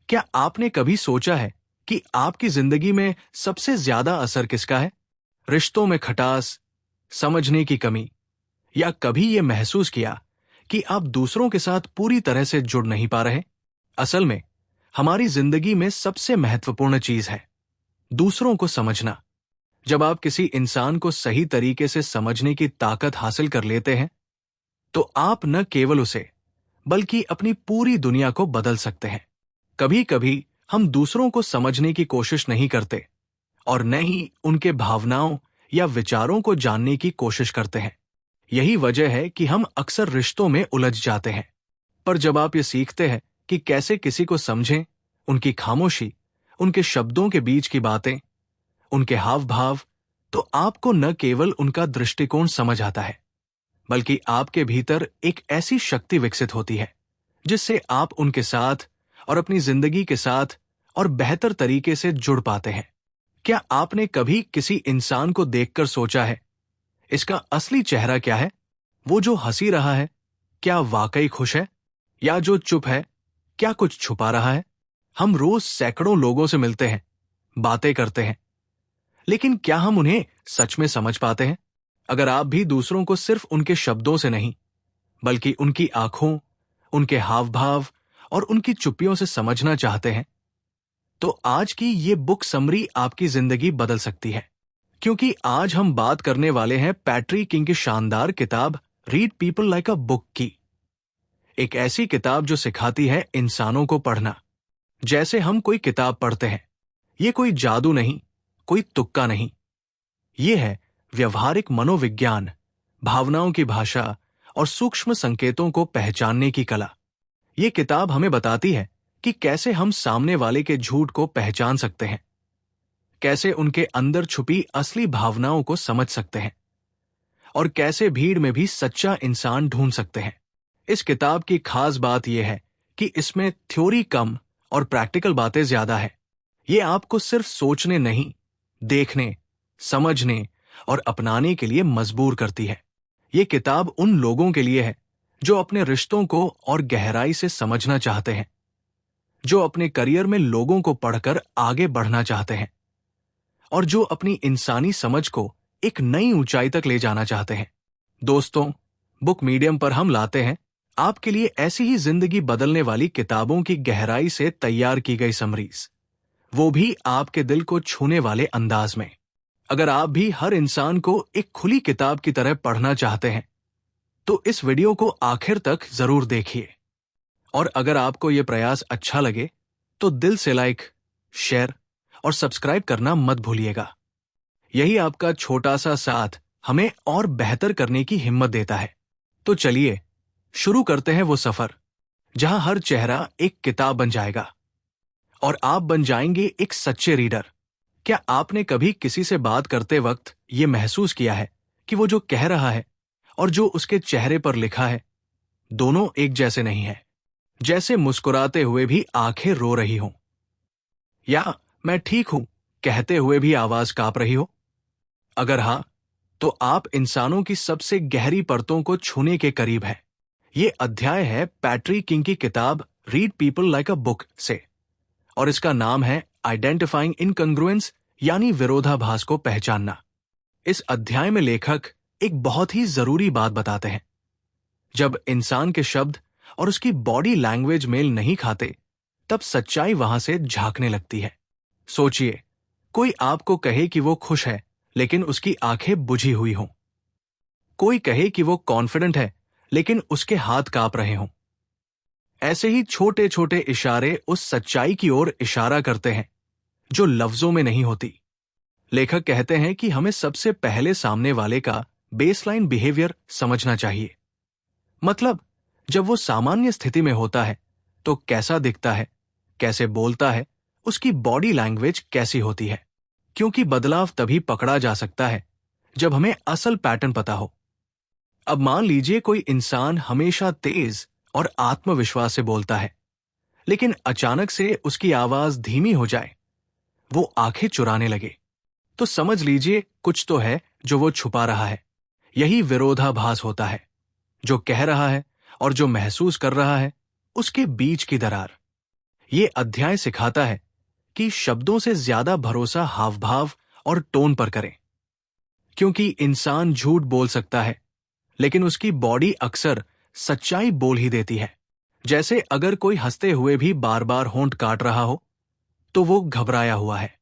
क्या आपने कभी सोचा है कि आपकी जिंदगी में सबसे ज्यादा असर किसका है? रिश्तों में खटास, समझने की कमी, या कभी ये महसूस किया कि आप दूसरों के साथ पूरी तरह से जुड़ नहीं पा रहे? असल में हमारी जिंदगी में सबसे महत्वपूर्ण चीज है दूसरों को समझना। जब आप किसी इंसान को सही तरीके से समझने की ताकत हासिल कर लेते हैं, तो आप न केवल उसे बल्कि अपनी पूरी दुनिया को बदल सकते हैं। कभी कभी हम दूसरों को समझने की कोशिश नहीं करते और न ही उनके भावनाओं या विचारों को जानने की कोशिश करते हैं। यही वजह है कि हम अक्सर रिश्तों में उलझ जाते हैं। पर जब आप ये सीखते हैं कि कैसे किसी को समझें, उनकी खामोशी, उनके शब्दों के बीच की बातें, उनके हाव भाव, तो आपको न केवल उनका दृष्टिकोण समझ आता है, बल्कि आपके भीतर एक ऐसी शक्ति विकसित होती है जिससे आप उनके साथ और अपनी जिंदगी के साथ और बेहतर तरीके से जुड़ पाते हैं। क्या आपने कभी किसी इंसान को देखकर सोचा है, इसका असली चेहरा क्या है? वो जो हंसी रहा है, क्या वाकई खुश है? या जो चुप है, क्या कुछ छुपा रहा है? हम रोज सैकड़ों लोगों से मिलते हैं, बातें करते हैं, लेकिन क्या हम उन्हें सच में समझ पाते हैं? अगर आप भी दूसरों को सिर्फ उनके शब्दों से नहीं, बल्कि उनकी आंखों, उनके हाव भाव और उनकी चुप्पियों से समझना चाहते हैं, तो आज की ये बुक समरी आपकी जिंदगी बदल सकती है। क्योंकि आज हम बात करने वाले हैं पैट्री किंग की शानदार किताब read people like a book की। एक ऐसी किताब जो सिखाती है इंसानों को पढ़ना जैसे हम कोई किताब पढ़ते हैं। ये कोई जादू नहीं, कोई तुक्का नहीं। ये है व्यवहारिक मनोविज्ञान, भावनाओं की भाषा और सूक्ष्म संकेतों को पहचानने की कला। ये किताब हमें बताती है कि कैसे हम सामने वाले के झूठ को पहचान सकते हैं, कैसे उनके अंदर छुपी असली भावनाओं को समझ सकते हैं और कैसे भीड़ में भी सच्चा इंसान ढूंढ सकते हैं। इस किताब की खास बात यह है कि इसमें थ्योरी कम और प्रैक्टिकल बातें ज्यादा है। ये आपको सिर्फ सोचने नहीं, देखने, समझने और अपनाने के लिए मजबूर करती है। ये किताब उन लोगों के लिए है जो अपने रिश्तों को और गहराई से समझना चाहते हैं, जो अपने करियर में लोगों को पढ़कर आगे बढ़ना चाहते हैं और जो अपनी इंसानी समझ को एक नई ऊंचाई तक ले जाना चाहते हैं। दोस्तों, बुक मीडियम पर हम लाते हैं आपके लिए ऐसी ही जिंदगी बदलने वाली किताबों की गहराई से तैयार की गई समरीज, वो भी आपके दिल को छूने वाले अंदाज में। अगर आप भी हर इंसान को एक खुली किताब की तरह पढ़ना चाहते हैं, तो इस वीडियो को आखिर तक जरूर देखिए। और अगर आपको यह प्रयास अच्छा लगे, तो दिल से लाइक, शेयर और सब्सक्राइब करना मत भूलिएगा। यही आपका छोटा सा साथ हमें और बेहतर करने की हिम्मत देता है। तो चलिए शुरू करते हैं वो सफर जहां हर चेहरा एक किताब बन जाएगा और आप बन जाएंगे एक सच्चे रीडर। क्या आपने कभी किसी से बात करते वक्त ये महसूस किया है कि वो जो कह रहा है और जो उसके चेहरे पर लिखा है, दोनों एक जैसे नहीं है? जैसे मुस्कुराते हुए भी आंखें रो रही हों, या मैं ठीक हूं कहते हुए भी आवाज कांप रही हो। अगर हां, तो आप इंसानों की सबसे गहरी परतों को छूने के करीब हैं। ये अध्याय है पैट्री किंग की किताब read people like a book से, और इसका नाम है आइडेंटिफाइंग इनकंग्रुएंस, यानी विरोधाभास को पहचानना। इस अध्याय में लेखक एक बहुत ही जरूरी बात बताते हैं। जब इंसान के शब्द और उसकी बॉडी लैंग्वेज मेल नहीं खाते, तब सच्चाई वहां से झांकने लगती है। सोचिए, कोई आपको कहे कि वो खुश है लेकिन उसकी आंखें बुझी हुई हों। कोई कहे कि वो कॉन्फिडेंट है लेकिन उसके हाथ कांप रहे हों। ऐसे ही छोटे छोटे इशारे उस सच्चाई की ओर इशारा करते हैं जो लफ्जों में नहीं होती। लेखक कहते हैं कि हमें सबसे पहले सामने वाले का बेसलाइन बिहेवियर समझना चाहिए। मतलब, जब वो सामान्य स्थिति में होता है तो कैसा दिखता है, कैसे बोलता है, उसकी बॉडी लैंग्वेज कैसी होती है। क्योंकि बदलाव तभी पकड़ा जा सकता है जब हमें असल पैटर्न पता हो। अब मान लीजिए कोई इंसान हमेशा तेज और आत्मविश्वास से बोलता है, लेकिन अचानक से उसकी आवाज धीमी हो जाए, वो आंखें चुराने लगे, तो समझ लीजिए कुछ तो है जो वो छुपा रहा है। यही विरोधाभास होता है, जो कह रहा है और जो महसूस कर रहा है, उसके बीच की दरार। ये अध्याय सिखाता है कि शब्दों से ज्यादा भरोसा हाव भाव और टोन पर करें, क्योंकि इंसान झूठ बोल सकता है लेकिन उसकी बॉडी अक्सर सच्चाई बोल ही देती है। जैसे अगर कोई हंसते हुए भी बार बार होंठ काट रहा हो तो वो घबराया हुआ है।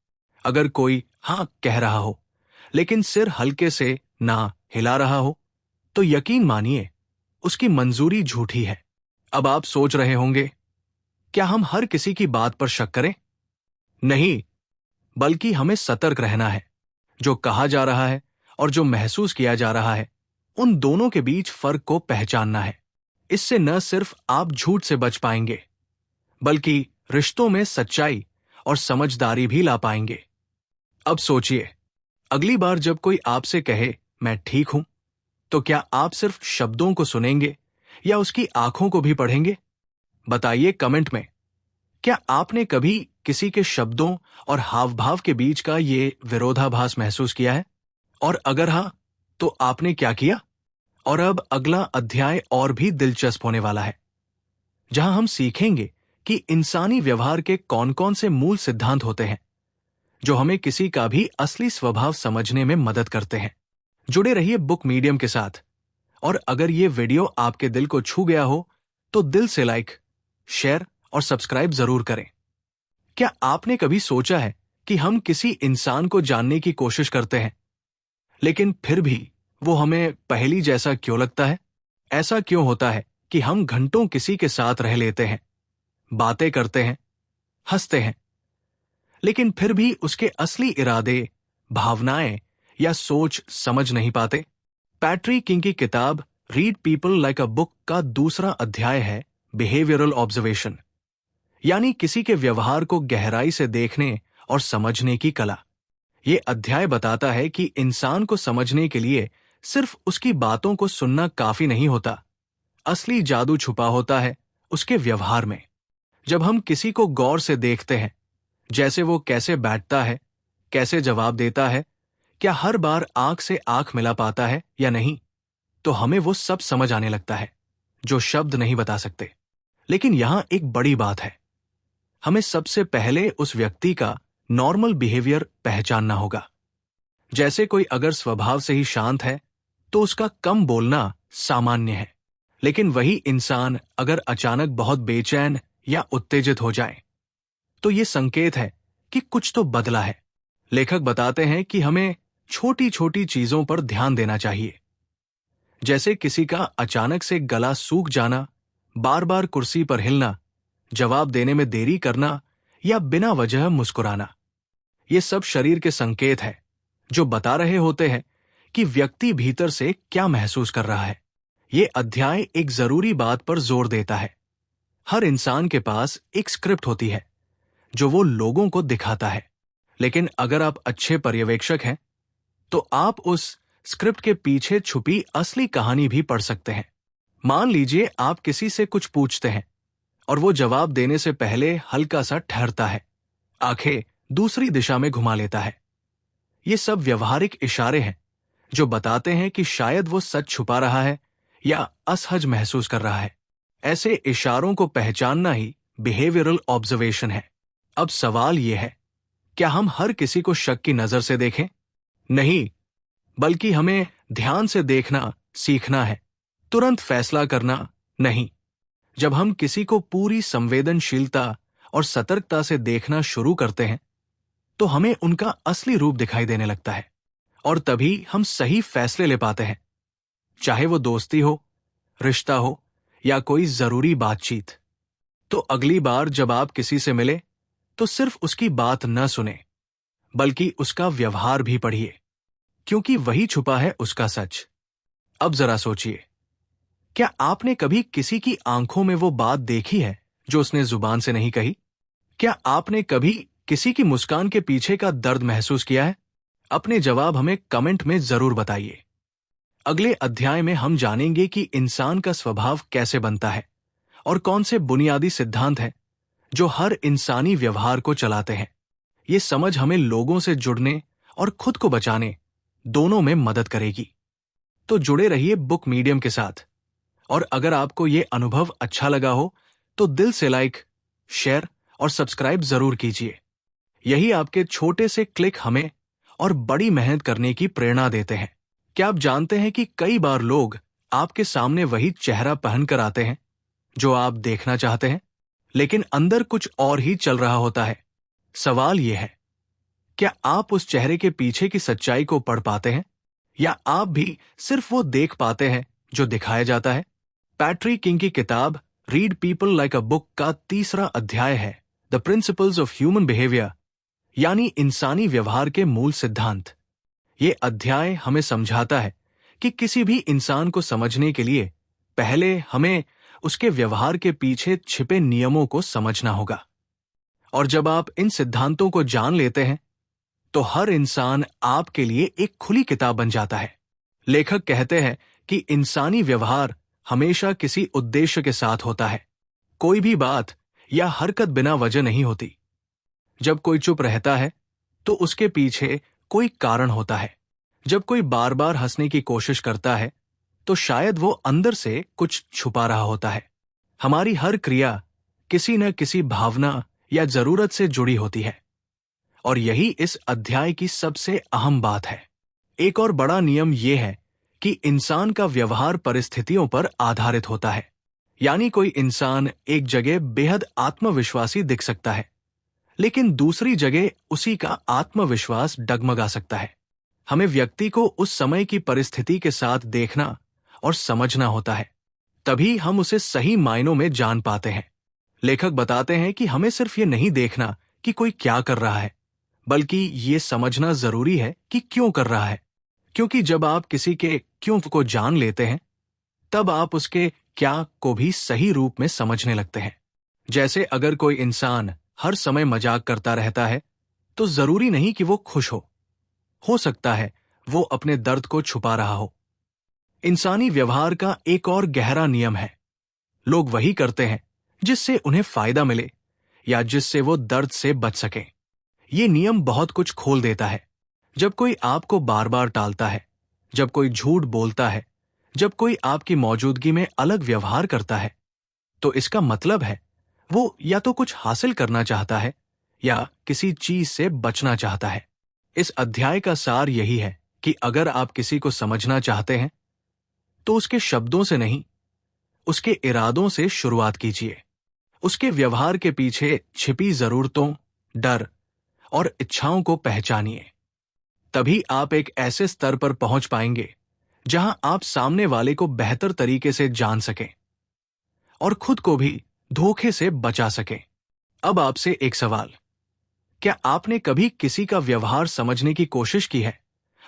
अगर कोई हाँ कह रहा हो लेकिन सिर हल्के से ना हिला रहा हो तो यकीन मानिए उसकी मंजूरी झूठी है। अब आप सोच रहे होंगे, क्या हम हर किसी की बात पर शक करें? नहीं, बल्कि हमें सतर्क रहना है। जो कहा जा रहा है और जो महसूस किया जा रहा है, उन दोनों के बीच फर्क को पहचानना है। इससे न सिर्फ आप झूठ से बच पाएंगे बल्कि रिश्तों में सच्चाई और समझदारी भी ला पाएंगे। अब सोचिए, अगली बार जब कोई आपसे कहे मैं ठीक हूं, तो क्या आप सिर्फ शब्दों को सुनेंगे या उसकी आंखों को भी पढ़ेंगे? बताइए कमेंट में, क्या आपने कभी किसी के शब्दों और हाव भाव के बीच का ये विरोधाभास महसूस किया है? और अगर हां, तो आपने क्या किया? और अब अगला अध्याय और भी दिलचस्प होने वाला है, जहां हम सीखेंगे कि इंसानी व्यवहार के कौन कौन से मूल सिद्धांत होते हैं जो हमें किसी का भी असली स्वभाव समझने में मदद करते हैं। जुड़े रहिए बुक मीडियम के साथ, और अगर ये वीडियो आपके दिल को छू गया हो तो दिल से लाइक, शेयर और सब्सक्राइब जरूर करें। क्या आपने कभी सोचा है कि हम किसी इंसान को जानने की कोशिश करते हैं लेकिन फिर भी वो हमें पहेली जैसा क्यों लगता है? ऐसा क्यों होता है कि हम घंटों किसी के साथ रह लेते हैं, बातें करते हैं, हंसते हैं, लेकिन फिर भी उसके असली इरादे, भावनाएं या सोच समझ नहीं पाते? पैट्रिक किंग की किताब read people like a book का दूसरा अध्याय है बिहेवियरल ऑब्जर्वेशन, यानी किसी के व्यवहार को गहराई से देखने और समझने की कला। ये अध्याय बताता है कि इंसान को समझने के लिए सिर्फ उसकी बातों को सुनना काफी नहीं होता। असली जादू छुपा होता है उसके व्यवहार में। जब हम किसी को गौर से देखते हैं, जैसे वो कैसे बैठता है, कैसे जवाब देता है, क्या हर बार आंख से आंख मिला पाता है या नहीं, तो हमें वो सब समझ आने लगता है जो शब्द नहीं बता सकते। लेकिन यहां एक बड़ी बात है, हमें सबसे पहले उस व्यक्ति का नॉर्मल बिहेवियर पहचानना होगा। जैसे कोई अगर स्वभाव से ही शांत है तो उसका कम बोलना सामान्य है, लेकिन वही इंसान अगर अचानक बहुत बेचैन या उत्तेजित हो जाए तो ये संकेत है कि कुछ तो बदला है। लेखक बताते हैं कि हमें छोटी छोटी चीजों पर ध्यान देना चाहिए, जैसे किसी का अचानक से गला सूख जाना, बार बार कुर्सी पर हिलना, जवाब देने में देरी करना या बिना वजह मुस्कुराना। ये सब शरीर के संकेत है जो बता रहे होते हैं कि व्यक्ति भीतर से क्या महसूस कर रहा है। ये अध्याय एक जरूरी बात पर जोर देता है, हर इंसान के पास एक स्क्रिप्ट होती है जो वो लोगों को दिखाता है, लेकिन अगर आप अच्छे पर्यवेक्षक हैं तो आप उस स्क्रिप्ट के पीछे छुपी असली कहानी भी पढ़ सकते हैं। मान लीजिए आप किसी से कुछ पूछते हैं और वो जवाब देने से पहले हल्का सा ठहरता है, आंखें दूसरी दिशा में घुमा लेता है। ये सब व्यवहारिक इशारे हैं जो बताते हैं कि शायद वो सच छुपा रहा है या असहज महसूस कर रहा है। ऐसे इशारों को पहचानना ही बिहेवियरल ऑब्जर्वेशन है। अब सवाल यह है, क्या हम हर किसी को शक की नजर से देखें? नहीं, बल्कि हमें ध्यान से देखना सीखना है, तुरंत फैसला करना नहीं। जब हम किसी को पूरी संवेदनशीलता और सतर्कता से देखना शुरू करते हैं तो हमें उनका असली रूप दिखाई देने लगता है, और तभी हम सही फैसले ले पाते हैं, चाहे वो दोस्ती हो, रिश्ता हो या कोई जरूरी बातचीत। तो अगली बार जब आप किसी से मिले तो सिर्फ उसकी बात न सुने, बल्कि उसका व्यवहार भी पढ़िए, क्योंकि वही छुपा है उसका सच। अब जरा सोचिए, क्या आपने कभी किसी की आंखों में वो बात देखी है जो उसने जुबान से नहीं कही? क्या आपने कभी किसी की मुस्कान के पीछे का दर्द महसूस किया है? अपने जवाब हमें कमेंट में जरूर बताइए। अगले अध्याय में हम जानेंगे कि इंसान का स्वभाव कैसे बनता है और कौन से बुनियादी सिद्धांत हैं जो हर इंसानी व्यवहार को चलाते हैं। ये समझ हमें लोगों से जुड़ने और खुद को बचाने दोनों में मदद करेगी। तो जुड़े रहिए बुक मीडियम के साथ, और अगर आपको ये अनुभव अच्छा लगा हो तो दिल से लाइक, शेयर और सब्सक्राइब जरूर कीजिए। यही आपके छोटे से क्लिक हमें और बड़ी मेहनत करने की प्रेरणा देते हैं। क्या आप जानते हैं कि कई बार लोग आपके सामने वही चेहरा पहनकर आते हैं जो आप देखना चाहते हैं, लेकिन अंदर कुछ और ही चल रहा होता है। सवाल यह है, क्या आप उस चेहरे के पीछे की सच्चाई को पढ़ पाते हैं, या आप भी सिर्फ वो देख पाते हैं जो दिखाया जाता है? पैट्रिक किंग की किताब read people like a book का तीसरा अध्याय है the principles of human behaviour, यानी इंसानी व्यवहार के मूल सिद्धांत। ये अध्याय हमें समझाता है कि किसी भी इंसान को समझने के लिए पहले हमें उसके व्यवहार के पीछे छिपे नियमों को समझना होगा। और जब आप इन सिद्धांतों को जान लेते हैं तो हर इंसान आपके लिए एक खुली किताब बन जाता है। लेखक कहते हैं कि इंसानी व्यवहार हमेशा किसी उद्देश्य के साथ होता है। कोई भी बात या हरकत बिना वजह नहीं होती। जब कोई चुप रहता है तो उसके पीछे कोई कारण होता है। जब कोई बार बार हंसने की कोशिश करता है तो शायद वो अंदर से कुछ छुपा रहा होता है। हमारी हर क्रिया किसी न किसी भावना या जरूरत से जुड़ी होती है, और यही इस अध्याय की सबसे अहम बात है। एक और बड़ा नियम यह है कि इंसान का व्यवहार परिस्थितियों पर आधारित होता है। यानी कोई इंसान एक जगह बेहद आत्मविश्वासी दिख सकता है, लेकिन दूसरी जगह उसी का आत्मविश्वास डगमगा सकता है। हमें व्यक्ति को उस समय की परिस्थिति के साथ देखना और समझना होता है, तभी हम उसे सही मायनों में जान पाते हैं। लेखक बताते हैं कि हमें सिर्फ ये नहीं देखना कि कोई क्या कर रहा है, बल्कि ये समझना जरूरी है कि क्यों कर रहा है। क्योंकि जब आप किसी के क्यों को जान लेते हैं, तब आप उसके क्या को भी सही रूप में समझने लगते हैं। जैसे अगर कोई इंसान हर समय मजाक करता रहता है तो जरूरी नहीं कि वो खुश हो सकता है वो अपने दर्द को छुपा रहा हो। इंसानी व्यवहार का एक और गहरा नियम है, लोग वही करते हैं जिससे उन्हें फायदा मिले या जिससे वो दर्द से बच सके। ये नियम बहुत कुछ खोल देता है। जब कोई आपको बार बार टालता है, जब कोई झूठ बोलता है, जब कोई आपकी मौजूदगी में अलग व्यवहार करता है, तो इसका मतलब है वो या तो कुछ हासिल करना चाहता है या किसी चीज से बचना चाहता है। इस अध्याय का सार यही है कि अगर आप किसी को समझना चाहते हैं तो उसके शब्दों से नहीं, उसके इरादों से शुरुआत कीजिए। उसके व्यवहार के पीछे छिपी जरूरतों, डर और इच्छाओं को पहचानिए। तभी आप एक ऐसे स्तर पर पहुंच पाएंगे जहां आप सामने वाले को बेहतर तरीके से जान सकें और खुद को भी धोखे से बचा सकें। अब आपसे एक सवाल, क्या आपने कभी किसी का व्यवहार समझने की कोशिश की है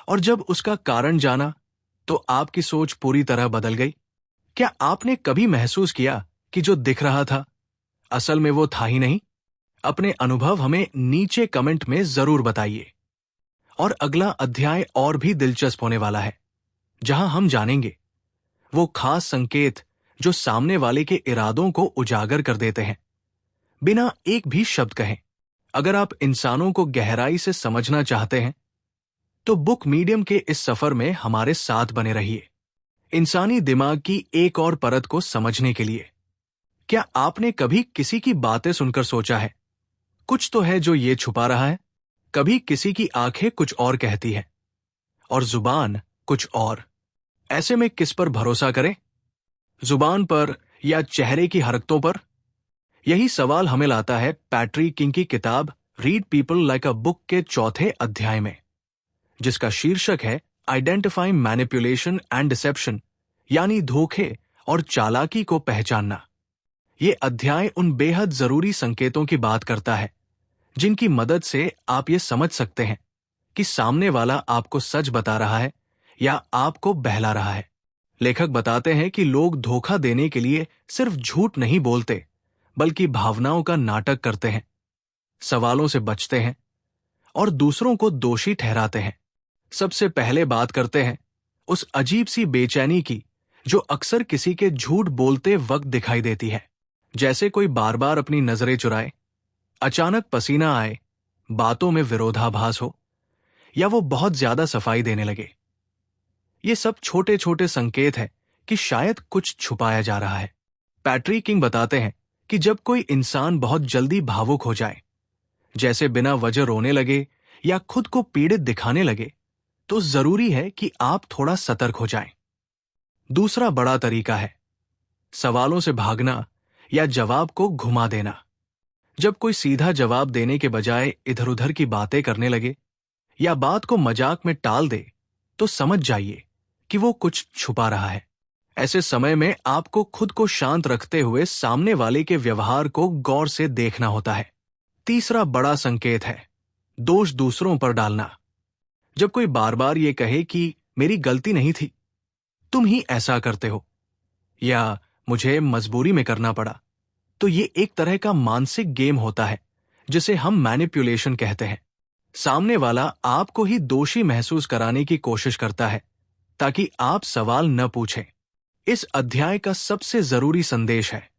और जब उसका कारण जाना तो आपकी सोच पूरी तरह बदल गई? क्या आपने कभी महसूस किया कि जो दिख रहा था असल में वो था ही नहीं? अपने अनुभव हमें नीचे कमेंट में जरूर बताइए। और अगला अध्याय और भी दिलचस्प होने वाला है, जहां हम जानेंगे वो खास संकेत जो सामने वाले के इरादों को उजागर कर देते हैं बिना एक भी शब्द कहे। अगर आप इंसानों को गहराई से समझना चाहते हैं तो बुक मीडियम के इस सफर में हमारे साथ बने रहिए, इंसानी दिमाग की एक और परत को समझने के लिए। क्या आपने कभी किसी की बातें सुनकर सोचा है कुछ तो है जो ये छुपा रहा है? कभी किसी की आंखें कुछ और कहती है और जुबान कुछ और। ऐसे में किस पर भरोसा करें, जुबान पर या चेहरे की हरकतों पर? यही सवाल हमें लाता है पैट्रिक किंग की किताब read people like a book के चौथे अध्याय में, जिसका शीर्षक है आइडेंटिफाइंग मैनिपुलेशन एंड डिसेप्शन, यानी धोखे और चालाकी को पहचानना। ये अध्याय उन बेहद जरूरी संकेतों की बात करता है जिनकी मदद से आप ये समझ सकते हैं कि सामने वाला आपको सच बता रहा है या आपको बहला रहा है। लेखक बताते हैं कि लोग धोखा देने के लिए सिर्फ झूठ नहीं बोलते, बल्कि भावनाओं का नाटक करते हैं, सवालों से बचते हैं और दूसरों को दोषी ठहराते हैं। सबसे पहले बात करते हैं उस अजीब सी बेचैनी की जो अक्सर किसी के झूठ बोलते वक्त दिखाई देती है। जैसे कोई बार बार अपनी नजरें चुराए, अचानक पसीना आए, बातों में विरोधाभास हो या वो बहुत ज्यादा सफाई देने लगे। ये सब छोटे छोटे संकेत हैं कि शायद कुछ छुपाया जा रहा है। पैट्रिक किंग बताते हैं कि जब कोई इंसान बहुत जल्दी भावुक हो जाए, जैसे बिना वजह रोने लगे या खुद को पीड़ित दिखाने लगे, तो जरूरी है कि आप थोड़ा सतर्क हो जाएं। दूसरा बड़ा तरीका है सवालों से भागना या जवाब को घुमा देना। जब कोई सीधा जवाब देने के बजाय इधर उधर की बातें करने लगे या बात को मजाक में टाल दे, तो समझ जाइए कि वो कुछ छुपा रहा है। ऐसे समय में आपको खुद को शांत रखते हुए सामने वाले के व्यवहार को गौर से देखना होता है। तीसरा बड़ा संकेत है दोष दूसरों पर डालना। जब कोई बार बार ये कहे कि मेरी गलती नहीं थी, तुम ही ऐसा करते हो, या मुझे मजबूरी में करना पड़ा, तो ये एक तरह का मानसिक गेम होता है जिसे हम मैनिपुलेशन कहते हैं। सामने वाला आपको ही दोषी महसूस कराने की कोशिश करता है ताकि आप सवाल न पूछें। इस अध्याय का सबसे जरूरी संदेश है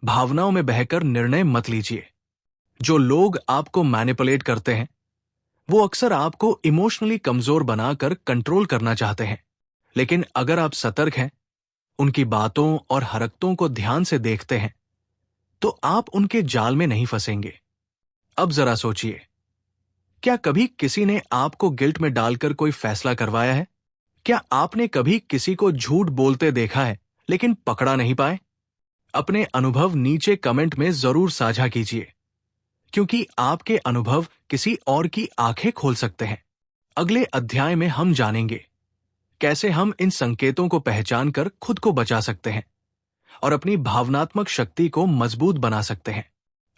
भावनाओं में बहकर निर्णय मत लीजिए। जो लोग आपको मैनिपुलेट करते हैं वो अक्सर आपको इमोशनली कमजोर बनाकर कंट्रोल करना चाहते हैं, लेकिन अगर आप सतर्क हैं, उनकी बातों और हरकतों को ध्यान से देखते हैं, तो आप उनके जाल में नहीं फंसेंगे। अब जरा सोचिए, क्या कभी किसी ने आपको गिल्ट में डालकर कोई फैसला करवाया है? क्या आपने कभी किसी को झूठ बोलते देखा है लेकिन पकड़ा नहीं पाए? अपने अनुभव नीचे कमेंट में जरूर साझा कीजिए, क्योंकि आपके अनुभव किसी और की आंखें खोल सकते हैं। अगले अध्याय में हम जानेंगे कैसे हम इन संकेतों को पहचान कर खुद को बचा सकते हैं और अपनी भावनात्मक शक्ति को मजबूत बना सकते हैं।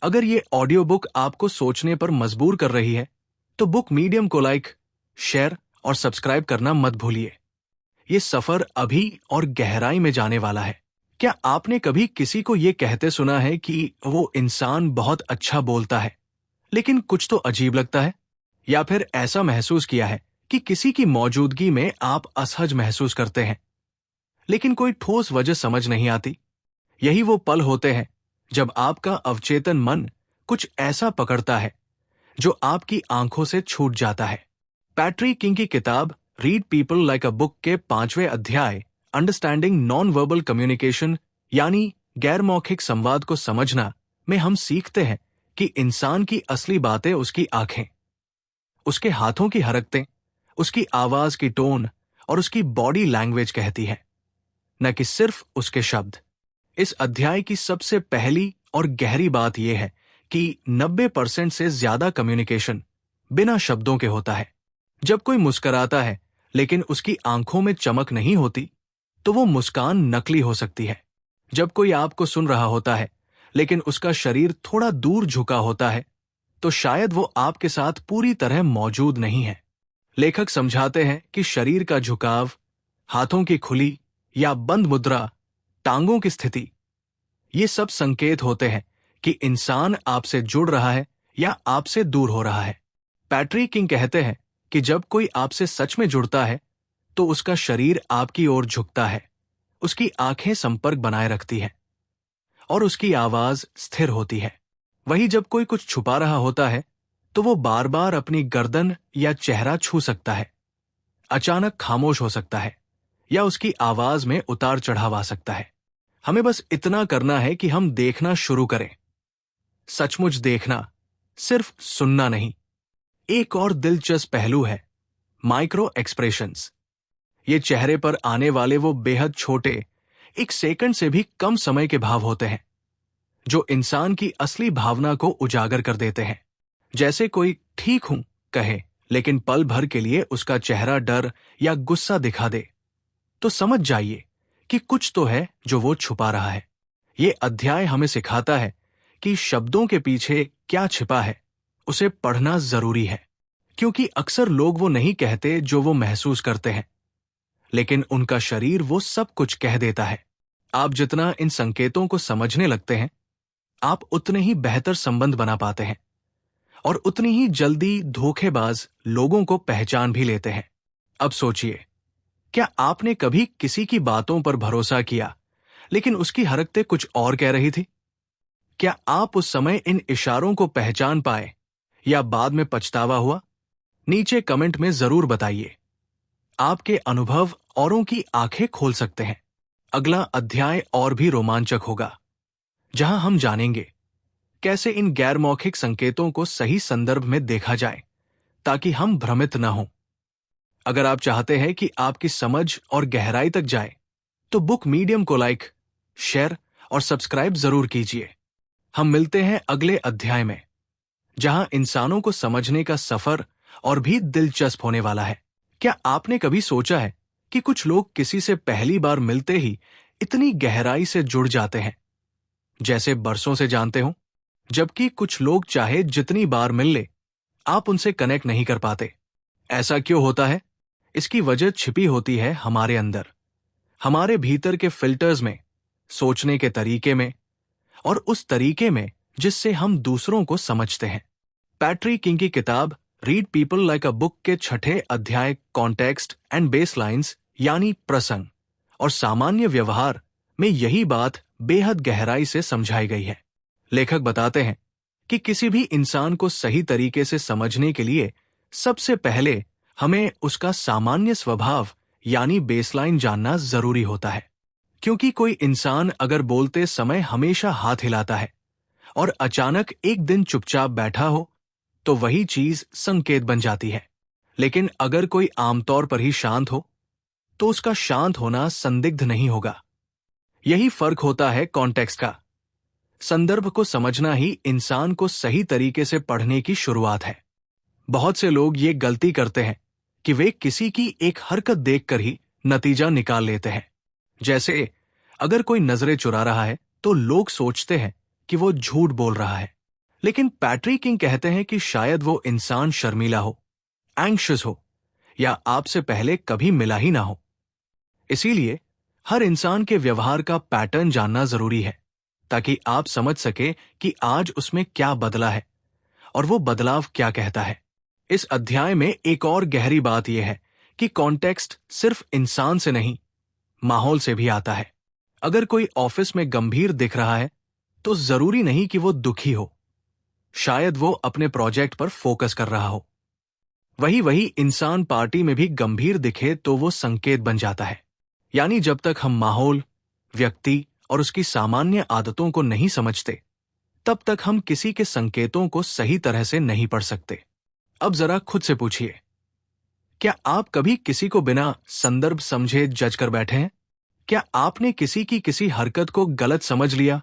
अगर ये ऑडियो बुक आपको सोचने पर मजबूर कर रही है, तो बुक मीडियम को लाइक, शेयर और सब्सक्राइब करना मत भूलिए। ये सफर अभी और गहराई में जाने वाला है। क्या आपने कभी किसी को ये कहते सुना है कि वो इंसान बहुत अच्छा बोलता है, लेकिन कुछ तो अजीब लगता है? या फिर ऐसा महसूस किया है कि किसी की मौजूदगी में आप असहज महसूस करते हैं, लेकिन कोई ठोस वजह समझ नहीं आती? यही वो पल होते हैं जब आपका अवचेतन मन कुछ ऐसा पकड़ता है जो आपकी आंखों से छूट जाता है। पैट्रिक किंग की किताब read people like a book के 5वें अध्याय अंडरस्टैंडिंग नॉन वर्बल कम्युनिकेशन यानी गैर मौखिक संवाद को समझना में हम सीखते हैं कि इंसान की असली बातें उसकी आंखें, उसके हाथों की हरकतें, उसकी आवाज की टोन और उसकी बॉडी लैंग्वेज कहती है, न कि सिर्फ उसके शब्द। इस अध्याय की सबसे पहली और गहरी बात यह है कि 90% से ज्यादा कम्युनिकेशन बिना शब्दों के होता है। जब कोई मुस्कुराता है लेकिन उसकी आंखों में चमक नहीं होती, तो वो मुस्कान नकली हो सकती है। जब कोई आपको सुन रहा होता है लेकिन उसका शरीर थोड़ा दूर झुका होता है, तो शायद वो आपके साथ पूरी तरह मौजूद नहीं है। लेखक समझाते हैं कि शरीर का झुकाव, हाथों की खुली या बंद मुद्रा, टांगों की स्थिति, ये सब संकेत होते हैं कि इंसान आपसे जुड़ रहा है या आपसे दूर हो रहा है। पैट्रिक किंग कहते हैं कि जब कोई आपसे सच में जुड़ता है, तो उसका शरीर आपकी ओर झुकता है, उसकी आंखें संपर्क बनाए रखती हैं और उसकी आवाज स्थिर होती है। वहीं जब कोई कुछ छुपा रहा होता है, तो वो बार बार अपनी गर्दन या चेहरा छू सकता है, अचानक खामोश हो सकता है या उसकी आवाज में उतार चढ़ाव आ सकता है। हमें बस इतना करना है कि हम देखना शुरू करें, सचमुच देखना, सिर्फ सुनना नहीं। एक और दिलचस्प पहलू है माइक्रो एक्सप्रेशंस। ये चेहरे पर आने वाले वो बेहद छोटे, 1 सेकंड से भी कम समय के भाव होते हैं जो इंसान की असली भावना को उजागर कर देते हैं। जैसे कोई ठीक हूं कहे लेकिन पल भर के लिए उसका चेहरा डर या गुस्सा दिखा दे, तो समझ जाइए कि कुछ तो है जो वो छुपा रहा है। ये अध्याय हमें सिखाता है कि शब्दों के पीछे क्या छिपा है उसे पढ़ना जरूरी है, क्योंकि अक्सर लोग वो नहीं कहते जो वो महसूस करते हैं, लेकिन उनका शरीर वो सब कुछ कह देता है। आप जितना इन संकेतों को समझने लगते हैं, आप उतने ही बेहतर संबंध बना पाते हैं और उतनी ही जल्दी धोखेबाज लोगों को पहचान भी लेते हैं। अब सोचिए, क्या आपने कभी किसी की बातों पर भरोसा किया लेकिन उसकी हरकतें कुछ और कह रही थी? क्या आप उस समय इन इशारों को पहचान पाए या बाद में पछतावा हुआ? नीचे कमेंट में जरूर बताइए। आपके अनुभव औरों की आंखें खोल सकते हैं। अगला अध्याय और भी रोमांचक होगा। जहां हम जानेंगे कैसे इन गैर मौखिक संकेतों को सही संदर्भ में देखा जाए ताकि हम भ्रमित न हों। अगर आप चाहते हैं कि आपकी समझ और गहराई तक जाए तो बुक मीडियम को लाइक, शेयर और सब्सक्राइब जरूर कीजिए। हम मिलते हैं अगले अध्याय में, जहां इंसानों को समझने का सफर और भी दिलचस्प होने वाला है। क्या आपने कभी सोचा है कि कुछ लोग किसी से पहली बार मिलते ही इतनी गहराई से जुड़ जाते हैं जैसे बरसों से जानते हो, जबकि कुछ लोग चाहे जितनी बार मिल ले आप उनसे कनेक्ट नहीं कर पाते? ऐसा क्यों होता है? इसकी वजह छिपी होती है हमारे अंदर, हमारे भीतर के फिल्टर्स में, सोचने के तरीके में और उस तरीके में जिससे हम दूसरों को समझते हैं। पैट्रिक किंग की किताब read people like a book के 6ठे अध्याय कॉन्टेक्स्ट एंड बेसलाइंस यानी प्रसंग और सामान्य व्यवहार में यही बात बेहद गहराई से समझाई गई है। लेखक बताते हैं कि किसी भी इंसान को सही तरीके से समझने के लिए सबसे पहले हमें उसका सामान्य स्वभाव यानी बेसलाइन जानना जरूरी होता है। क्योंकि कोई इंसान अगर बोलते समय हमेशा हाथ हिलाता है और अचानक एक दिन चुपचाप बैठा हो तो वही चीज संकेत बन जाती है। लेकिन अगर कोई आमतौर पर ही शांत हो तो उसका शांत होना संदिग्ध नहीं होगा। यही फर्क होता है कॉन्टेक्स्ट का। संदर्भ को समझना ही इंसान को सही तरीके से पढ़ने की शुरुआत है। बहुत से लोग ये गलती करते हैं कि वे किसी की एक हरकत देखकर ही नतीजा निकाल लेते हैं। जैसे अगर कोई नजरें चुरा रहा है तो लोग सोचते हैं कि वो झूठ बोल रहा है, लेकिन पैट्रिक किंग कहते हैं कि शायद वो इंसान शर्मीला हो, एंग्शियस हो या आपसे पहले कभी मिला ही ना हो। इसीलिए हर इंसान के व्यवहार का पैटर्न जानना जरूरी है ताकि आप समझ सके कि आज उसमें क्या बदला है और वो बदलाव क्या कहता है। इस अध्याय में एक और गहरी बात यह है कि कॉन्टेक्स्ट सिर्फ इंसान से नहीं, माहौल से भी आता है। अगर कोई ऑफिस में गंभीर दिख रहा है तो जरूरी नहीं कि वो दुखी हो, शायद वो अपने प्रोजेक्ट पर फोकस कर रहा हो। वही इंसान पार्टी में भी गंभीर दिखे तो वो संकेत बन जाता है। यानी जब तक हम माहौल, व्यक्ति और उसकी सामान्य आदतों को नहीं समझते तब तक हम किसी के संकेतों को सही तरह से नहीं पढ़ सकते। अब जरा खुद से पूछिए, क्या आप कभी किसी को बिना संदर्भ समझे जज कर बैठे हैं? क्या आपने किसी की किसी हरकत को गलत समझ लिया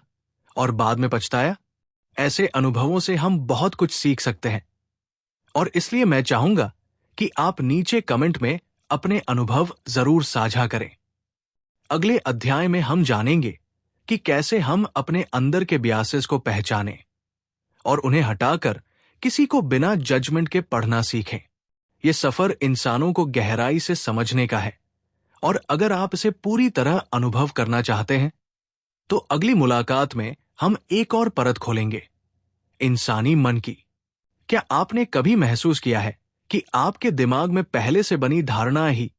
और बाद में पछताया? ऐसे अनुभवों से हम बहुत कुछ सीख सकते हैं और इसलिए मैं चाहूंगा कि आप नीचे कमेंट में अपने अनुभव जरूर साझा करें। अगले अध्याय में हम जानेंगे कि कैसे हम अपने अंदर के बियासेस को पहचानें और उन्हें हटाकर किसी को बिना जजमेंट के पढ़ना सीखें। यह सफर इंसानों को गहराई से समझने का है और अगर आप इसे पूरी तरह अनुभव करना चाहते हैं तो अगली मुलाकात में हम एक और परत खोलेंगे, इंसानी मन की। क्या आपने कभी महसूस किया है कि आपके दिमाग में पहले से बनी धारणाएं ही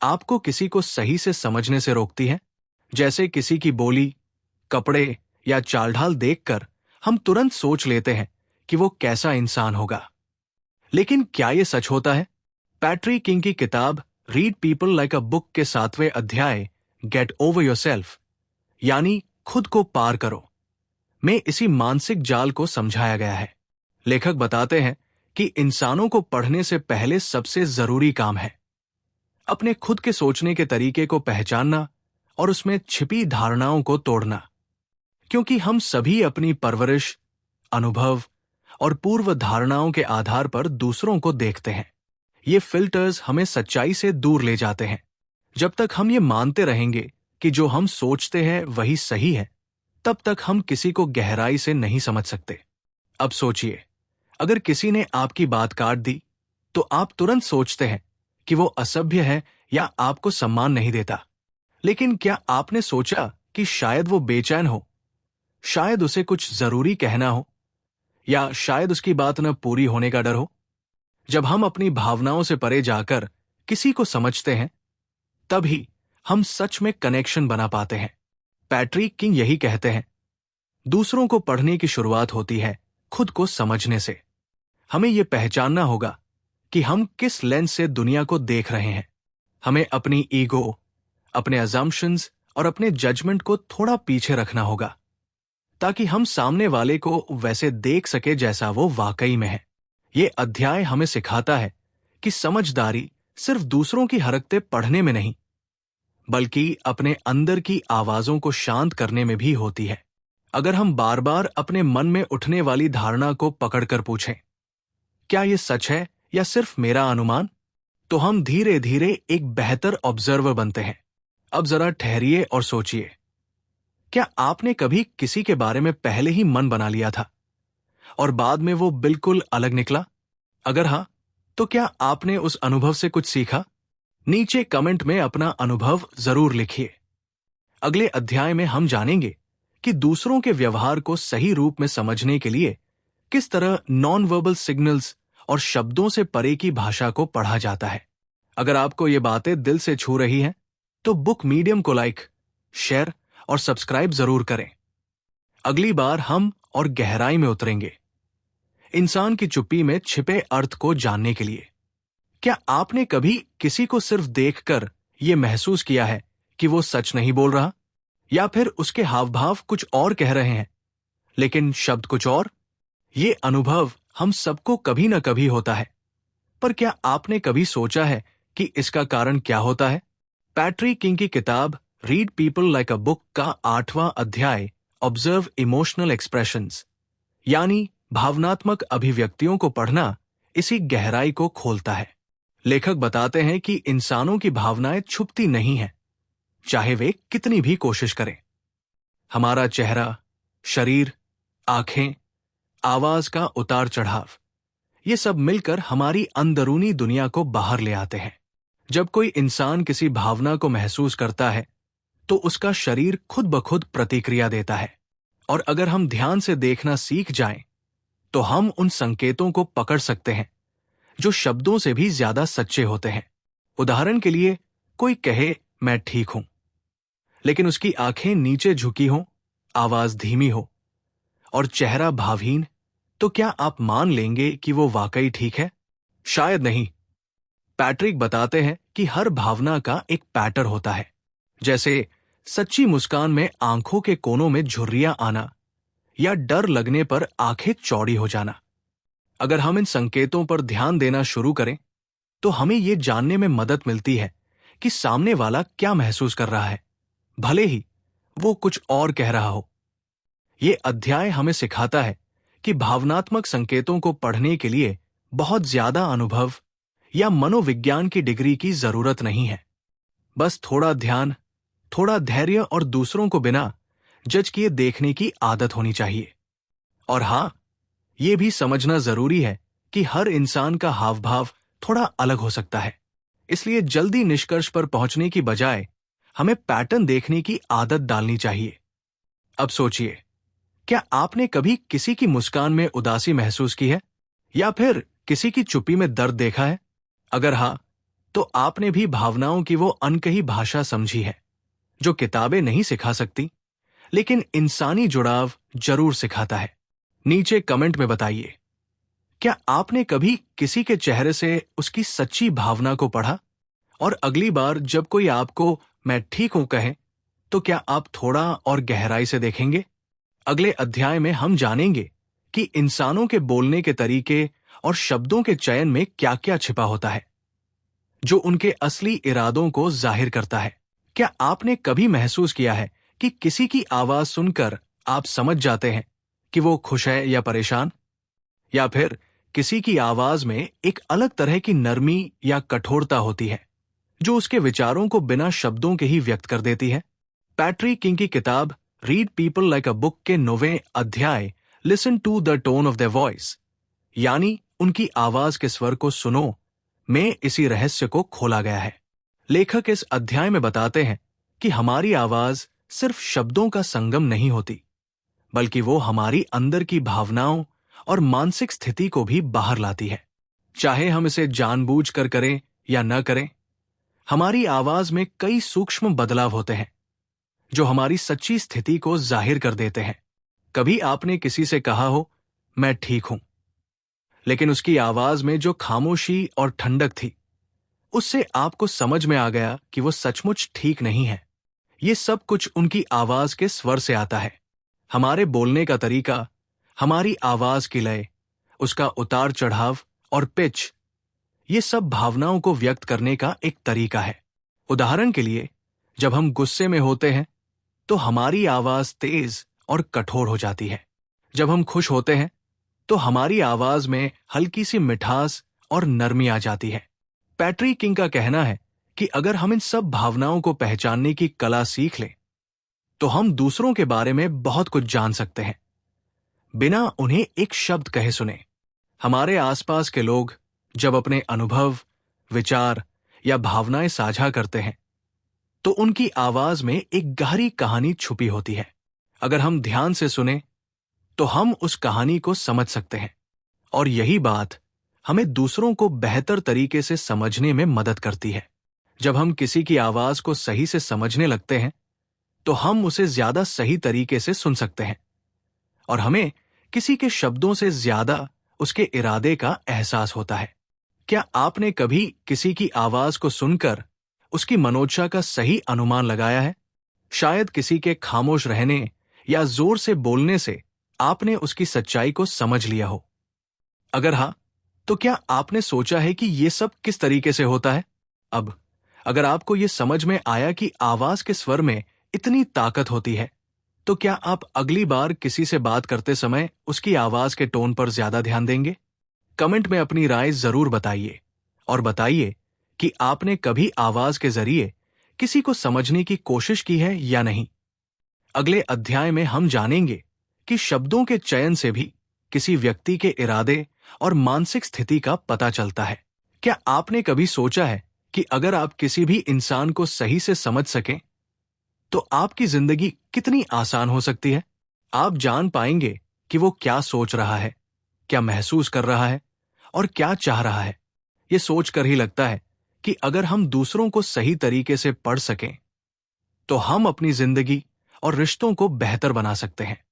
आपको किसी को सही से समझने से रोकती हैं? जैसे किसी की बोली, कपड़े या चाल ढाल देखकर हम तुरंत सोच लेते हैं कि वो कैसा इंसान होगा। लेकिन क्या यह सच होता है? पैट्रिक किंग की किताब read people like a book के 7वें अध्याय गेट ओवर योरसेल्फ यानी खुद को पार करो में इसी मानसिक जाल को समझाया गया है। लेखक बताते हैं कि इंसानों को पढ़ने से पहले सबसे जरूरी काम है अपने खुद के सोचने के तरीके को पहचानना और उसमें छिपी धारणाओं को तोड़ना। क्योंकि हम सभी अपनी परवरिश, अनुभव और पूर्व धारणाओं के आधार पर दूसरों को देखते हैं। ये फिल्टर्स हमें सच्चाई से दूर ले जाते हैं। जब तक हम ये मानते रहेंगे कि जो हम सोचते हैं वही सही है, तब तक हम किसी को गहराई से नहीं समझ सकते। अब सोचिए, अगर किसी ने आपकी बात काट दी तो आप तुरंत सोचते हैं कि वो असभ्य है या आपको सम्मान नहीं देता। लेकिन क्या आपने सोचा कि शायद वो बेचैन हो, शायद उसे कुछ जरूरी कहना हो या शायद उसकी बात न पूरी होने का डर हो? जब हम अपनी भावनाओं से परे जाकर किसी को समझते हैं तभी हम सच में कनेक्शन बना पाते हैं। पैट्रिक किंग यही कहते हैं, दूसरों को पढ़ने की शुरुआत होती है खुद को समझने से। हमें यह पहचानना होगा कि हम किस लेंस से दुनिया को देख रहे हैं। हमें अपनी ईगो, अपने अजम्पशंस और अपने जजमेंट को थोड़ा पीछे रखना होगा ताकि हम सामने वाले को वैसे देख सके जैसा वो वाकई में है। ये अध्याय हमें सिखाता है कि समझदारी सिर्फ दूसरों की हरकतें पढ़ने में नहीं, बल्कि अपने अंदर की आवाजों को शांत करने में भी होती है। अगर हम बार बार अपने मन में उठने वाली धारणा को पकड़कर पूछें, क्या ये सच है या सिर्फ मेरा अनुमान, तो हम धीरे धीरे एक बेहतर ऑब्जर्वर बनते हैं। अब जरा ठहरिए और सोचिए, क्या आपने कभी किसी के बारे में पहले ही मन बना लिया था और बाद में वो बिल्कुल अलग निकला? अगर हाँ, तो क्या आपने उस अनुभव से कुछ सीखा? नीचे कमेंट में अपना अनुभव जरूर लिखिए। अगले अध्याय में हम जानेंगे कि दूसरों के व्यवहार को सही रूप में समझने के लिए किस तरह नॉन वर्बल सिग्नल्स और शब्दों से परे की भाषा को पढ़ा जाता है। अगर आपको ये बातें दिल से छू रही हैं, तो बुक मीडियम को लाइक, शेयर और सब्सक्राइब जरूर करें। अगली बार हम और गहराई में उतरेंगे, इंसान की चुप्पी में छिपे अर्थ को जानने के लिए। क्या आपने कभी किसी को सिर्फ देखकर यह महसूस किया है कि वो सच नहीं बोल रहा, या फिर उसके हाव भाव कुछ और कह रहे हैं लेकिन शब्द कुछ और? ये अनुभव हम सबको कभी न कभी होता है, पर क्या आपने कभी सोचा है कि इसका कारण क्या होता है? पैट्रिक किंग की किताब read people like a book का 8वां अध्याय ऑब्जर्व इमोशनल एक्सप्रेशंस, यानी भावनात्मक अभिव्यक्तियों को पढ़ना, इसी गहराई को खोलता है। लेखक बताते हैं कि इंसानों की भावनाएं छुपती नहीं हैं, चाहे वे कितनी भी कोशिश करें। हमारा चेहरा, शरीर, आंखें, आवाज का उतार चढ़ाव, ये सब मिलकर हमारी अंदरूनी दुनिया को बाहर ले आते हैं। जब कोई इंसान किसी भावना को महसूस करता है, तो उसका शरीर खुद ब खुद प्रतिक्रिया देता है, और अगर हम ध्यान से देखना सीख जाएं, तो हम उन संकेतों को पकड़ सकते हैं जो शब्दों से भी ज्यादा सच्चे होते हैं। उदाहरण के लिए, कोई कहे मैं ठीक हूं, लेकिन उसकी आंखें नीचे झुकी हों, आवाज धीमी हो और चेहरा भावहीन, तो क्या आप मान लेंगे कि वो वाकई ठीक है? शायद नहीं। पैट्रिक बताते हैं कि हर भावना का एक पैटर्न होता है, जैसे सच्ची मुस्कान में आंखों के कोनों में झुर्रियां आना या डर लगने पर आंखें चौड़ी हो जाना। अगर हम इन संकेतों पर ध्यान देना शुरू करें, तो हमें ये जानने में मदद मिलती है कि सामने वाला क्या महसूस कर रहा है, भले ही वो कुछ और कह रहा हो। ये अध्याय हमें सिखाता है कि भावनात्मक संकेतों को पढ़ने के लिए बहुत ज्यादा अनुभव या मनोविज्ञान की डिग्री की जरूरत नहीं है। बस थोड़ा ध्यान, थोड़ा धैर्य और दूसरों को बिना जज किए देखने की आदत होनी चाहिए। और हां, ये भी समझना जरूरी है कि हर इंसान का हाव भाव थोड़ा अलग हो सकता है, इसलिए जल्दी निष्कर्ष पर पहुंचने की बजाय हमें पैटर्न देखने की आदत डालनी चाहिए। अब सोचिए, क्या आपने कभी किसी की मुस्कान में उदासी महसूस की है, या फिर किसी की चुप्पी में दर्द देखा है? अगर हाँ, तो आपने भी भावनाओं की वो अनकही भाषा समझी है, जो किताबें नहीं सिखा सकती, लेकिन इंसानी जुड़ाव जरूर सिखाता है। नीचे कमेंट में बताइए, क्या आपने कभी किसी के चेहरे से उसकी सच्ची भावना को पढ़ा? और अगली बार जब कोई आपको मैं ठीक हूं कहे, तो क्या आप थोड़ा और गहराई से देखेंगे? अगले अध्याय में हम जानेंगे कि इंसानों के बोलने के तरीके और शब्दों के चयन में क्या क्या छिपा होता है, जो उनके असली इरादों को जाहिर करता है। क्या आपने कभी महसूस किया है कि किसी की आवाज सुनकर आप समझ जाते हैं कि वो खुश है या परेशान? या फिर किसी की आवाज में एक अलग तरह की नरमी या कठोरता होती है, जो उसके विचारों को बिना शब्दों के ही व्यक्त कर देती है? पैट्रिक किंग की किताब read people like a book के 9वें अध्याय listen to the tone of their voice, यानी उनकी आवाज के स्वर को सुनो, में इसी रहस्य को खोला गया है। लेखक इस अध्याय में बताते हैं कि हमारी आवाज सिर्फ शब्दों का संगम नहीं होती, बल्कि वो हमारी अंदर की भावनाओं और मानसिक स्थिति को भी बाहर लाती है। चाहे हम इसे जानबूझकर करें या न करें, हमारी आवाज में कई सूक्ष्म बदलाव होते हैं, जो हमारी सच्ची स्थिति को जाहिर कर देते हैं। कभी आपने किसी से कहा हो मैं ठीक हूं, लेकिन उसकी आवाज में जो खामोशी और ठंडक थी, उससे आपको समझ में आ गया कि वो सचमुच ठीक नहीं है। ये सब कुछ उनकी आवाज के स्वर से आता है। हमारे बोलने का तरीका, हमारी आवाज की लय, उसका उतार चढ़ाव और पिच, ये सब भावनाओं को व्यक्त करने का एक तरीका है। उदाहरण के लिए, जब हम गुस्से में होते हैं तो हमारी आवाज तेज और कठोर हो जाती है। जब हम खुश होते हैं तो हमारी आवाज में हल्की सी मिठास और नरमी आ जाती है। पैट्रिक किंग का कहना है कि अगर हम इन सब भावनाओं को पहचानने की कला सीख लें तो हम दूसरों के बारे में बहुत कुछ जान सकते हैं, बिना उन्हें एक शब्द कहे सुने। हमारे आसपास के लोग जब अपने अनुभव, विचार या भावनाएं साझा करते हैं तो उनकी आवाज में एक गहरी कहानी छुपी होती है। अगर हम ध्यान से सुने तो हम उस कहानी को समझ सकते हैं, और यही बात हमें दूसरों को बेहतर तरीके से समझने में मदद करती है। जब हम किसी की आवाज को सही से समझने लगते हैं तो हम उसे ज्यादा सही तरीके से सुन सकते हैं, और हमें किसी के शब्दों से ज्यादा उसके इरादे का एहसास होता है। क्या आपने कभी किसी की आवाज को सुनकर उसकी मनोदशा का सही अनुमान लगाया है? शायद किसी के खामोश रहने या जोर से बोलने से आपने उसकी सच्चाई को समझ लिया हो। अगर हाँ, तो क्या आपने सोचा है कि यह सब किस तरीके से होता है? अब अगर आपको यह समझ में आया कि आवाज के स्वर में इतनी ताकत होती है, तो क्या आप अगली बार किसी से बात करते समय उसकी आवाज के टोन पर ज्यादा ध्यान देंगे? कमेंट में अपनी राय जरूर बताइए, और बताइए कि आपने कभी आवाज के जरिए किसी को समझने की कोशिश की है या नहीं। अगले अध्याय में हम जानेंगे कि शब्दों के चयन से भी किसी व्यक्ति के इरादे और मानसिक स्थिति का पता चलता है। क्या आपने कभी सोचा है कि अगर आप किसी भी इंसान को सही से समझ सकें तो आपकी जिंदगी कितनी आसान हो सकती है? आप जान पाएंगे कि वो क्या सोच रहा है, क्या महसूस कर रहा है और क्या चाह रहा है। ये सोचकर ही लगता है कि अगर हम दूसरों को सही तरीके से पढ़ सकें तो हम अपनी जिंदगी और रिश्तों को बेहतर बना सकते हैं।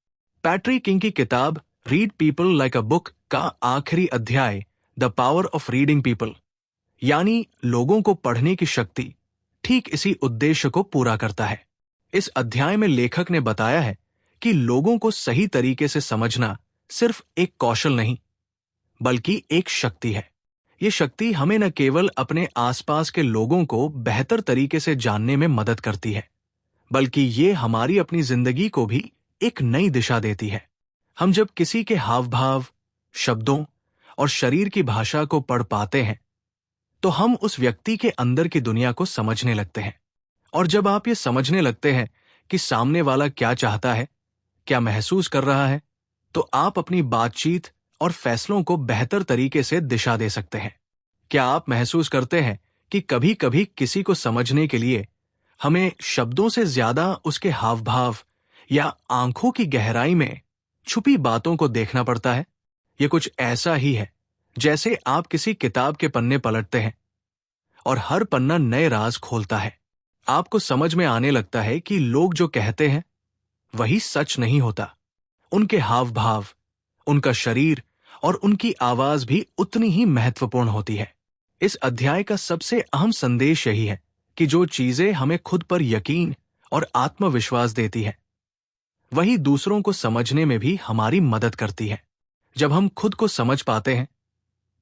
पैट्रिक किंग की किताब read people like a book का आखिरी अध्याय the power of reading people, यानी लोगों को पढ़ने की शक्ति, ठीक इसी उद्देश्य को पूरा करता है। इस अध्याय में लेखक ने बताया है कि लोगों को सही तरीके से समझना सिर्फ एक कौशल नहीं, बल्कि एक शक्ति है। ये शक्ति हमें न केवल अपने आसपास के लोगों को बेहतर तरीके से जानने में मदद करती है, बल्कि ये हमारी अपनी जिंदगी को भी एक नई दिशा देती है। हम जब किसी के हाव भाव, शब्दों और शरीर की भाषा को पढ़ पाते हैं तो हम उस व्यक्ति के अंदर की दुनिया को समझने लगते हैं। और जब आप ये समझने लगते हैं कि सामने वाला क्या चाहता है, क्या महसूस कर रहा है, तो आप अपनी बातचीत और फैसलों को बेहतर तरीके से दिशा दे सकते हैं। क्या आप महसूस करते हैं कि कभी-कभी किसी को समझने के लिए हमें शब्दों से ज्यादा उसके हाव भाव या आंखों की गहराई में छुपी बातों को देखना पड़ता है? ये कुछ ऐसा ही है जैसे आप किसी किताब के पन्ने पलटते हैं और हर पन्ना नए राज खोलता है। आपको समझ में आने लगता है कि लोग जो कहते हैं वही सच नहीं होता। उनके हाव भाव, उनका शरीर और उनकी आवाज भी उतनी ही महत्वपूर्ण होती है। इस अध्याय का सबसे अहम संदेश यही है कि जो चीजें हमें खुद पर यकीन और आत्मविश्वास देती है, वही दूसरों को समझने में भी हमारी मदद करती है। जब हम खुद को समझ पाते हैं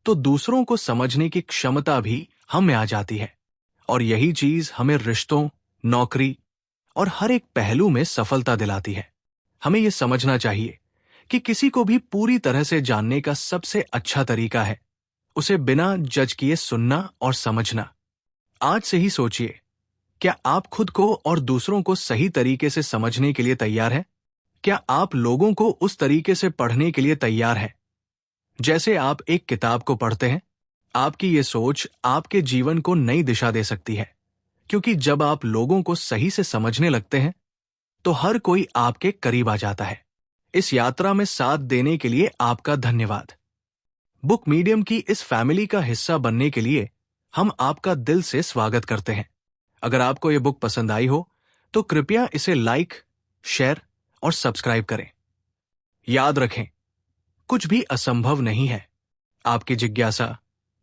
तो दूसरों को समझने की क्षमता भी हम में आ जाती है, और यही चीज हमें रिश्तों, नौकरी और हर एक पहलू में सफलता दिलाती है। हमें यह समझना चाहिए कि किसी को भी पूरी तरह से जानने का सबसे अच्छा तरीका है उसे बिना जज किए सुनना और समझना। आज से ही सोचिए, क्या आप खुद को और दूसरों को सही तरीके से समझने के लिए तैयार हैं? क्या आप लोगों को उस तरीके से पढ़ने के लिए तैयार हैं जैसे आप एक किताब को पढ़ते हैं? आपकी ये सोच आपके जीवन को नई दिशा दे सकती है, क्योंकि जब आप लोगों को सही से समझने लगते हैं तो हर कोई आपके करीब आ जाता है। इस यात्रा में साथ देने के लिए आपका धन्यवाद। बुक मीडियम की इस फैमिली का हिस्सा बनने के लिए हम आपका दिल से स्वागत करते हैं। अगर आपको ये बुक पसंद आई हो तो कृपया इसे लाइक, शेयर और सब्सक्राइब करें। याद रखें, कुछ भी असंभव नहीं है। आपकी जिज्ञासा,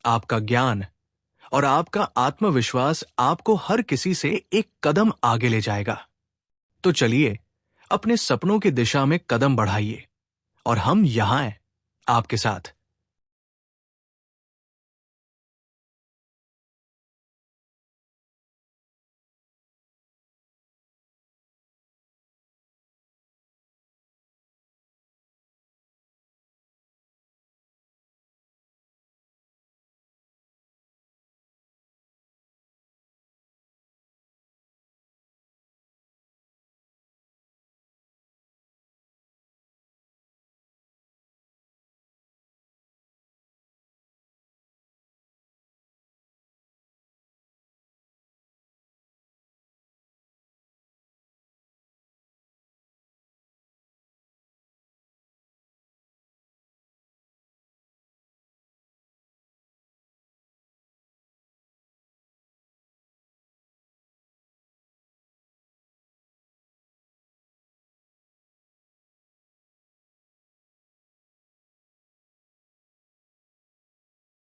आपका ज्ञान और आपका आत्मविश्वास आपको हर किसी से एक कदम आगे ले जाएगा। तो चलिए अपने सपनों की दिशा में कदम बढ़ाइए और हम यहां हैं आपके साथ।